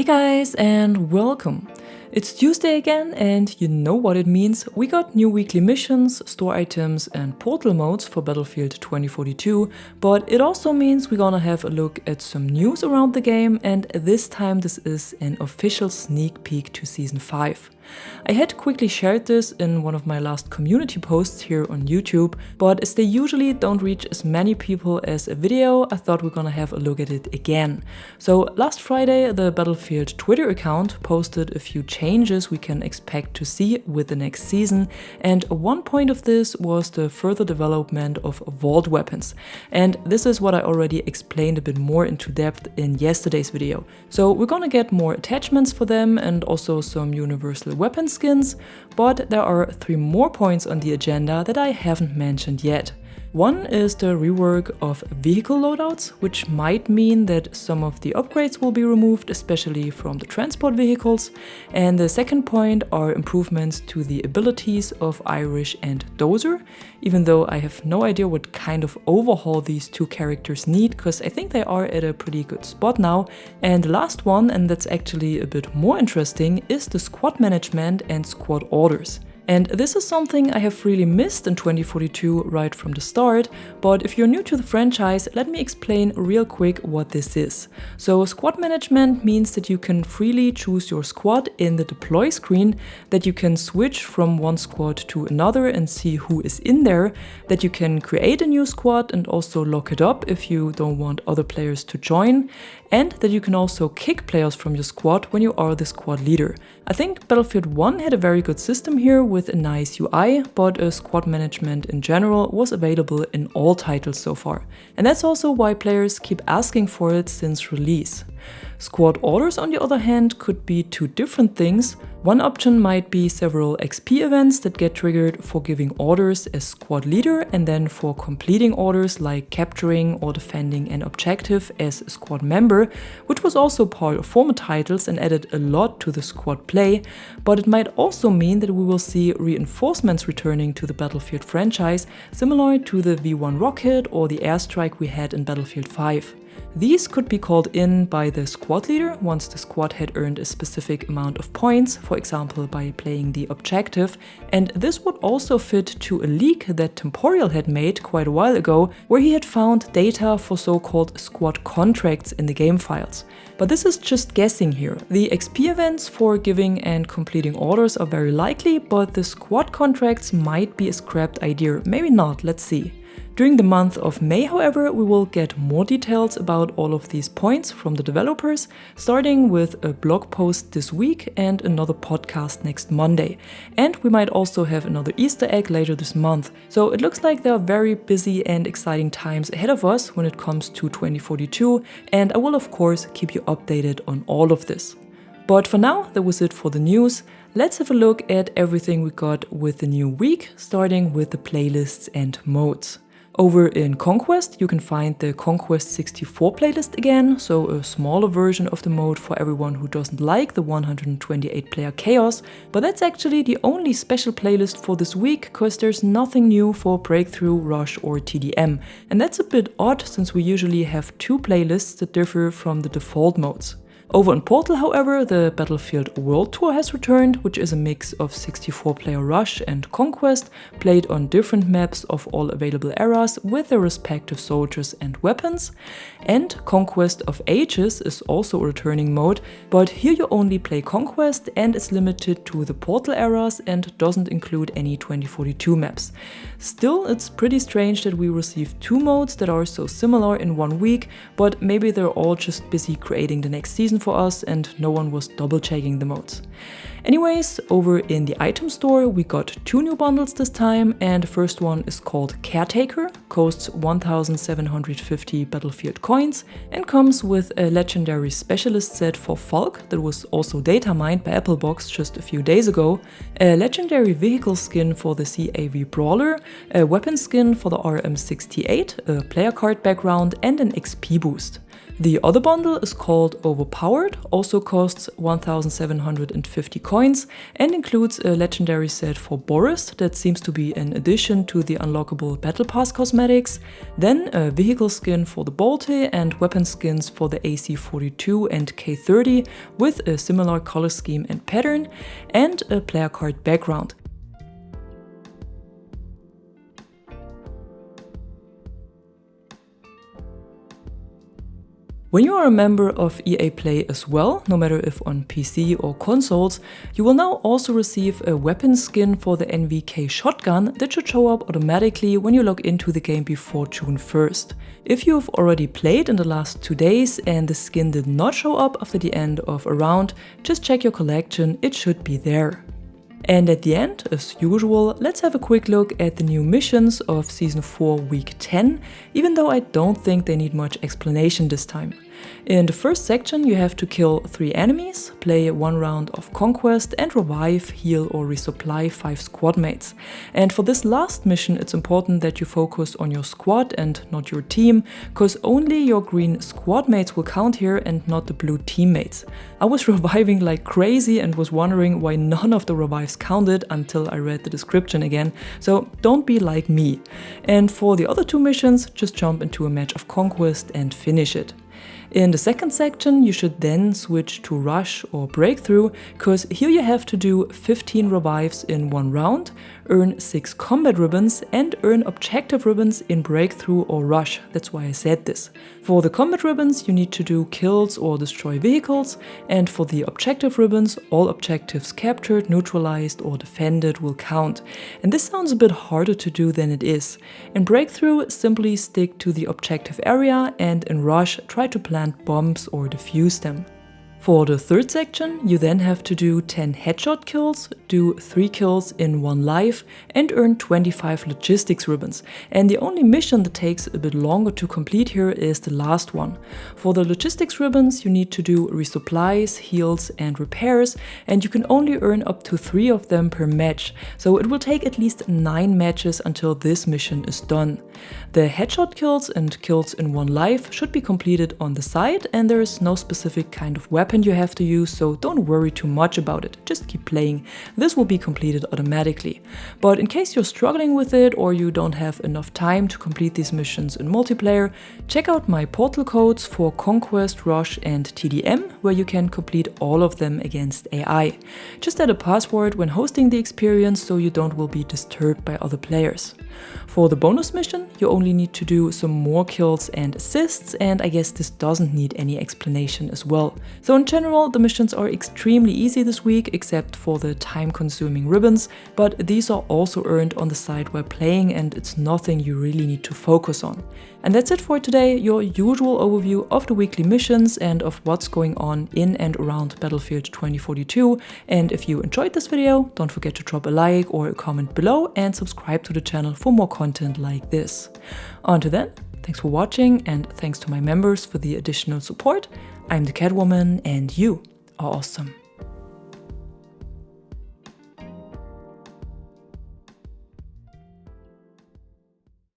Hey guys, and welcome! It's Tuesday again, and you know what it means. We got new weekly missions, store items, and portal modes for Battlefield 2042, but it also means we're gonna have a look at some news around the game, and this time this is an official sneak peek to Season 5. I had quickly shared this in one of my last community posts here on YouTube, but as they usually don't reach as many people as a video, I thought we're gonna have a look at it again. So last Friday, the Battlefield Twitter account posted a few changes we can expect to see with the next season, and one point of this was the further development of vault weapons. And this is what I already explained a bit more into depth in yesterday's video. So we're gonna get more attachments for them and also some universal weapon skins, but there are 3 more points on the agenda that I haven't mentioned yet. One is the rework of vehicle loadouts, which might mean that some of the upgrades will be removed, especially from the transport vehicles. And the second point are improvements to the abilities of Irish and Dozer, even though I have no idea what kind of overhaul these two characters need, because I think they are at a pretty good spot now. And the last one, and that's actually a bit more interesting, is the squad management and squad orders. And this is something I have really missed in 2042 right from the start, but if you're new to the franchise, let me explain real quick what this is. So squad management means that you can freely choose your squad in the deploy screen, that you can switch from one squad to another and see who is in there, that you can create a new squad and also lock it up if you don't want other players to join, and that you can also kick players from your squad when you are the squad leader. I think Battlefield 1 had a very good system here with a nice UI, but squad management in general was available in all titles so far. And that's also why players keep asking for it since release. Squad orders, on the other hand, could be 2 different things. One option might be several XP events that get triggered for giving orders as squad leader and then for completing orders like capturing or defending an objective as a squad member, which was also part of former titles and added a lot to the squad play, but it might also mean that we will see reinforcements returning to the Battlefield franchise, similar to the V1 rocket or the airstrike we had in Battlefield 5. These could be called in by the squad leader once the squad had earned a specific amount of points, for example by playing the objective, and this would also fit to a leak that Temporal had made quite a while ago, where he had found data for so-called squad contracts in the game files. But this is just guessing here. The XP events for giving and completing orders are very likely, but the squad contracts might be a scrapped idea. Maybe not, let's see. During the month of May, however, we will get more details about all of these points from the developers, starting with a blog post this week and another podcast next Monday. And we might also have another Easter egg later this month. So it looks like there are very busy and exciting times ahead of us when it comes to 2042, and I will of course keep you updated on all of this. But for now, that was it for the news. Let's have a look at everything we got with the new week, starting with the playlists and modes. Over in Conquest, you can find the Conquest 64 playlist again, so a smaller version of the mode for everyone who doesn't like the 128 player chaos, but that's actually the only special playlist for this week, cause there's nothing new for Breakthrough, Rush or TDM, and that's a bit odd since we usually have 2 playlists that differ from the default modes. Over on Portal, however, the Battlefield World Tour has returned, which is a mix of 64-player Rush and Conquest, played on different maps of all available eras with their respective soldiers and weapons. And Conquest of Ages is also a returning mode, but here you only play Conquest and it's limited to the Portal eras and doesn't include any 2042 maps. Still, it's pretty strange that we received 2 modes that are so similar in 1 week, but maybe they're all just busy creating the next season for us and no one was double checking the modes. Anyways, over in the item store we got 2 new bundles this time, and the first one is called Caretaker, costs 1750 Battlefield coins and comes with a legendary specialist set for Falk that was also data mined by Applebox just a few days ago, a legendary vehicle skin for the CAV Brawler, a weapon skin for the RM68, a player card background and an XP boost. The other bundle is called Overpowered, also costs 1750 coins and includes a legendary set for Boris that seems to be an addition to the unlockable Battle Pass cosmetics, then a vehicle skin for the Bolte and weapon skins for the AC-42 and K-30 with a similar color scheme and pattern, and a player card background. When you are a member of EA Play as well, no matter if on PC or consoles, you will now also receive a weapon skin for the NVK shotgun that should show up automatically when you log into the game before June 1st. If you have already played in the last 2 days and the skin did not show up after the end of a round, just check your collection, it should be there. And at the end, as usual, let's have a quick look at the new missions of Season 4 Week 10, even though I don't think they need much explanation this time. In the first section you have to kill 3 enemies, play 1 round of Conquest and revive, heal or resupply 5 squad mates. And for this last mission it's important that you focus on your squad and not your team, cause only your green squad mates will count here and not the blue teammates. I was reviving like crazy and was wondering why none of the revives counted until I read the description again, so don't be like me. And for the other 2 missions, just jump into a match of Conquest and finish it. In the second section you should then switch to Rush or Breakthrough, cause here you have to do 15 revives in 1 round, earn 6 combat ribbons and earn objective ribbons in Breakthrough or Rush, that's why I said this. For the combat ribbons you need to do kills or destroy vehicles, and for the objective ribbons all objectives captured, neutralized or defended will count. And this sounds a bit harder to do than it is. In Breakthrough simply stick to the objective area, and in Rush try to plant bombs or defuse them. For the third section, you then have to do 10 headshot kills, do 3 kills in 1 life and earn 25 logistics ribbons. And the only mission that takes a bit longer to complete here is the last one. For the logistics ribbons, you need to do resupplies, heals and repairs, and you can only earn up to 3 of them per match. So it will take at least 9 matches until this mission is done. The headshot kills and kills in 1 life should be completed on the side, and there is no specific kind of weapon you have to use, so don't worry too much about it, just keep playing. This will be completed automatically. But in case you're struggling with it or you don't have enough time to complete these missions in multiplayer, check out my portal codes for Conquest, Rush and TDM, where you can complete all of them against AI. Just add a password when hosting the experience so you will be disturbed by other players. For the bonus mission, you only need to do some more kills and assists, and I guess this doesn't need any explanation as well. So in general, the missions are extremely easy this week, except for the time-consuming ribbons, but these are also earned on the side while playing, and it's nothing you really need to focus on. And that's it for today, your usual overview of the weekly missions and of what's going on in and around Battlefield 2042. And if you enjoyed this video, don't forget to drop a like or a comment below and subscribe to the channel for more content like this. Until then, thanks for watching and thanks to my members for the additional support. I'm the Catwoman and you are awesome.